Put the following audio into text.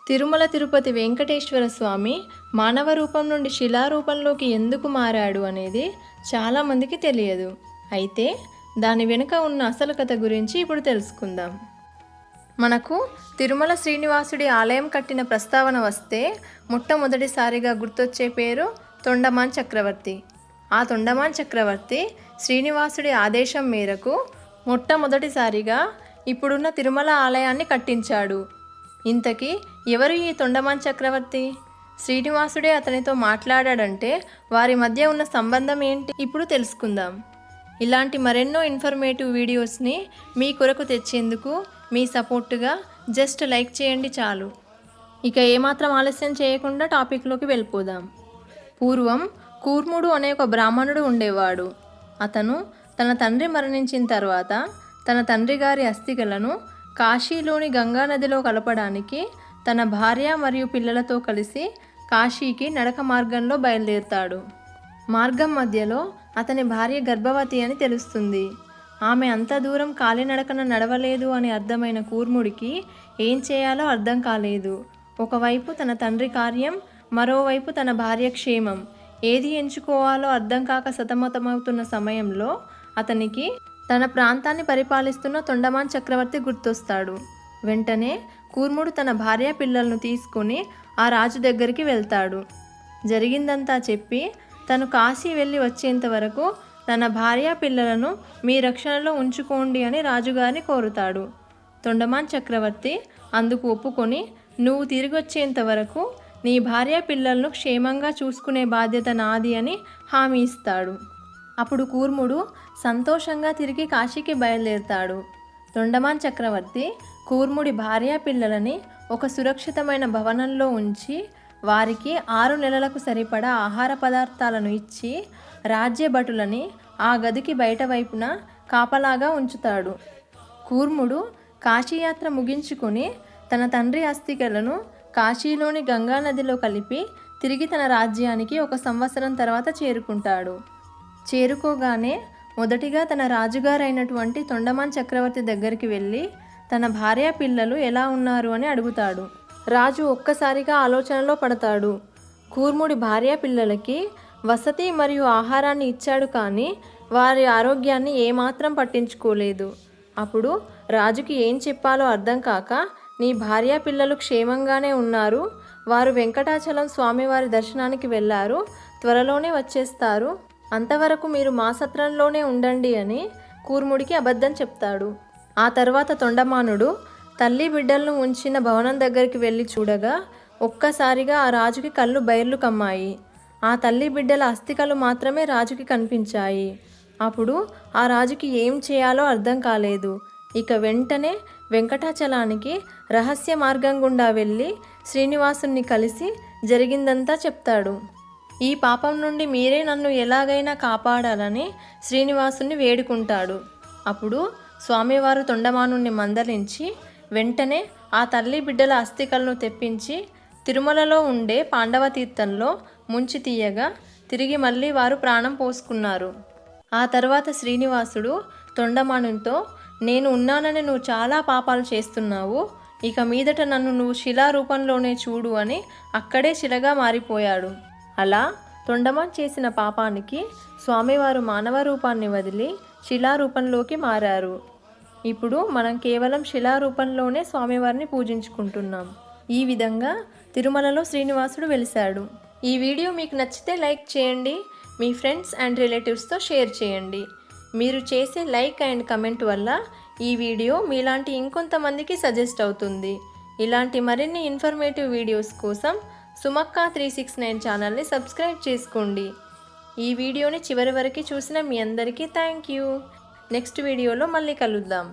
తిరుమల తిరుపతి వెంకటేశ్వర స్వామి మానవ రూపం నుండి శిలారూపంలోకి ఎందుకు మారాడు అనేది చాలామందికి తెలియదు. అయితే దాని వెనుక ఉన్న అసలు కథ గురించి ఇప్పుడు తెలుసుకుందాం. మనకు తిరుమల శ్రీనివాసుడి ఆలయం కట్టిన ప్రస్తావన వస్తే మొట్టమొదటిసారిగా గుర్తొచ్చే పేరు తొండమాన్ చక్రవర్తి. ఆ తొండమాన్ చక్రవర్తి శ్రీనివాసుడి ఆదేశం మేరకు మొట్టమొదటిసారిగా ఇప్పుడున్న తిరుమల ఆలయాన్ని కట్టించాడు. ఇంతకీ ఎవరు ఈ తొండమాన్ చక్రవర్తి? శ్రీనివాసుడే అతనితో మాట్లాడాడంటే వారి మధ్య ఉన్న సంబంధం ఏంటి ఇప్పుడు తెలుసుకుందాం. ఇలాంటి మరెన్నో ఇన్ఫర్మేటివ్ వీడియోస్ని మీ కొరకు తెచ్చేందుకు మీ సపోర్టుగా జస్ట్ లైక్ చేయండి చాలు. ఇక ఏమాత్రం ఆలస్యం చేయకుండా టాపిక్లోకి వెళ్ళిపోదాం. పూర్వం కూర్ముడు అనే ఒక బ్రాహ్మణుడు ఉండేవాడు. అతను తన తండ్రి మరణించిన తర్వాత తన తండ్రి గారి అస్థికలను కాశీలోని గంగా నదిలో కలపడానికి తన భార్య మరియు పిల్లలతో కలిసి కాశీకి నడక మార్గంలో బయలుదేరుతాడు. మార్గం మధ్యలో అతని భార్య గర్భవతి అని తెలుస్తుంది. ఆమె అంత దూరం కాలినడకన నడవలేదు అని అర్థమైన కూర్ముడికి ఏం చేయాలో అర్థం కాలేదు. ఒకవైపు తన తండ్రి కార్యం, మరోవైపు తన భార్య క్షేమం, ఏది ఎంచుకోవాలో అర్థం కాక సతమతమవుతున్న సమయంలో అతనికి తన ప్రాంతాన్ని పరిపాలిస్తున్న తొండమాన్ చక్రవర్తి గుర్తొస్తాడు. వెంటనే కూర్ముడు తన భార్య పిల్లలను తీసుకుని ఆ రాజు దగ్గరికి వెళ్తాడు. జరిగిందంతా చెప్పి తను కాశీ వెళ్ళి వచ్చేంత వరకు తన భార్య పిల్లలను మీ రక్షణలో ఉంచుకోండి అని రాజుగారిని కోరుతాడు. తొండమాన్ చక్రవర్తి అందుకు ఒప్పుకొని నువ్వు తిరిగి వచ్చేంత వరకు నీ భార్య పిల్లలను క్షేమంగా చూసుకునే బాధ్యత నాది అని హామీ ఇస్తాడు. అప్పుడు కూర్ముడు సంతోషంగా తిరిగి కాశీకి బయలుదేరుతాడు. తొండమాన్ చక్రవర్తి కూర్ముడి భార్య పిల్లలని ఒక సురక్షితమైన భవనంలో ఉంచి వారికి 6 నెలలకు సరిపడా ఆహార పదార్థాలను ఇచ్చి రాజ్య భటులని ఆ గదికి బయట వైపున కాపలాగా ఉంచుతాడు. కూర్ముడు కాశీయాత్ర ముగించుకొని తన తండ్రి అస్థికలను కాశీలోని గంగా నదిలో కలిపి తిరిగి తన రాజ్యానికి 1 సంవత్సరం తర్వాత చేరుకుంటాడు. చేరుకోగానే మొదటిగా తన రాజుగారైనటువంటి తొండమాన్ చక్రవర్తి దగ్గరికి వెళ్ళి తన భార్య పిల్లలు ఎలా ఉన్నారు అని అడుగుతాడు. రాజు ఒక్కసారిగా ఆలోచనలో పడతాడు. కూర్ముడి భార్య పిల్లలకి వసతి మరియు ఆహారాన్ని ఇచ్చాడు, కానీ వారి ఆరోగ్యాన్ని ఏమాత్రం పట్టించుకోలేదు. అప్పుడు రాజుకి ఏం చెప్పాలో అర్థం కాక, నీ భార్య పిల్లలు క్షేమంగానే ఉన్నారు, వారు వెంకటాచలం స్వామివారి దర్శనానికి వెళ్ళారు, త్వరలోనే వచ్చేస్తారు, అంతవరకు మీరు మా సత్రంలోనే ఉండండి అని కూర్ముడికి అబద్ధం చెప్తాడు. ఆ తర్వాత తొండమానుడు తల్లి బిడ్డలను ఉంచిన భవనం దగ్గరికి వెళ్ళి చూడగా ఒక్కసారిగా ఆ రాజుకి కళ్ళు బైర్లు కమ్మాయి. ఆ తల్లి బిడ్డల అస్థికలు మాత్రమే రాజుకి కనిపించాయి. అప్పుడు ఆ రాజుకి ఏం చేయాలో అర్థం కాలేదు. ఇక వెంటనే వెంకటాచలానికి రహస్య మార్గం గుండా వెళ్ళి శ్రీనివాసుని కలిసి జరిగిందంతా చెప్తాడు. ఈ పాపం నుండి మీరే నన్ను ఎలాగైనా కాపాడాలని శ్రీనివాసుని వేడుకుంటాడు. అప్పుడు స్వామివారు తొండమానుని మందలించి వెంటనే ఆ తల్లి బిడ్డల అస్థికలను తెప్పించి తిరుమలలో ఉండే పాండవ తీర్థంలో ముంచి తీయగా తిరిగి మళ్ళీ వారు ప్రాణం పోసుకున్నారు. ఆ తర్వాత శ్రీనివాసుడు తొండమానుతో, నేను ఉన్నానని నువ్వు చాలా పాపాలు చేస్తున్నావు, ఇక మీదట నన్ను నువ్వు శిలా రూపంలోనే చూడు అని అక్కడే శిలగా మారిపోయాడు. అలా తొండమాన్ చేసిన పాపానికి స్వామివారు మానవ రూపాన్ని వదిలి శిలారూపంలోకి మారారు. ఇప్పుడు మనం కేవలం శిలారూపంలోనే స్వామివారిని పూజించుకుంటున్నాం. ఈ విధంగా తిరుమలలో శ్రీనివాసుడు వెలిశాడు. ఈ వీడియో మీకు నచ్చితే లైక్ చేయండి, మీ ఫ్రెండ్స్ అండ్ రిలేటివ్స్తో షేర్ చేయండి. మీరు చేసే లైక్ అండ్ కమెంట్ వల్ల ఈ వీడియో మీలాంటి ఇంకొంతమందికి సజెస్ట్ అవుతుంది. ఇలాంటి మరిన్ని ఇన్ఫర్మేటివ్ వీడియోస్ కోసం సుమక్క 369 ఛానల్ని సబ్స్క్రైబ్ చేసుకోండి. ఈ వీడియోని చివరి వరకు చూసిన మీ అందరికీ థ్యాంక్ యూ. నెక్స్ట్ వీడియోలో మళ్ళీ కలుద్దాం.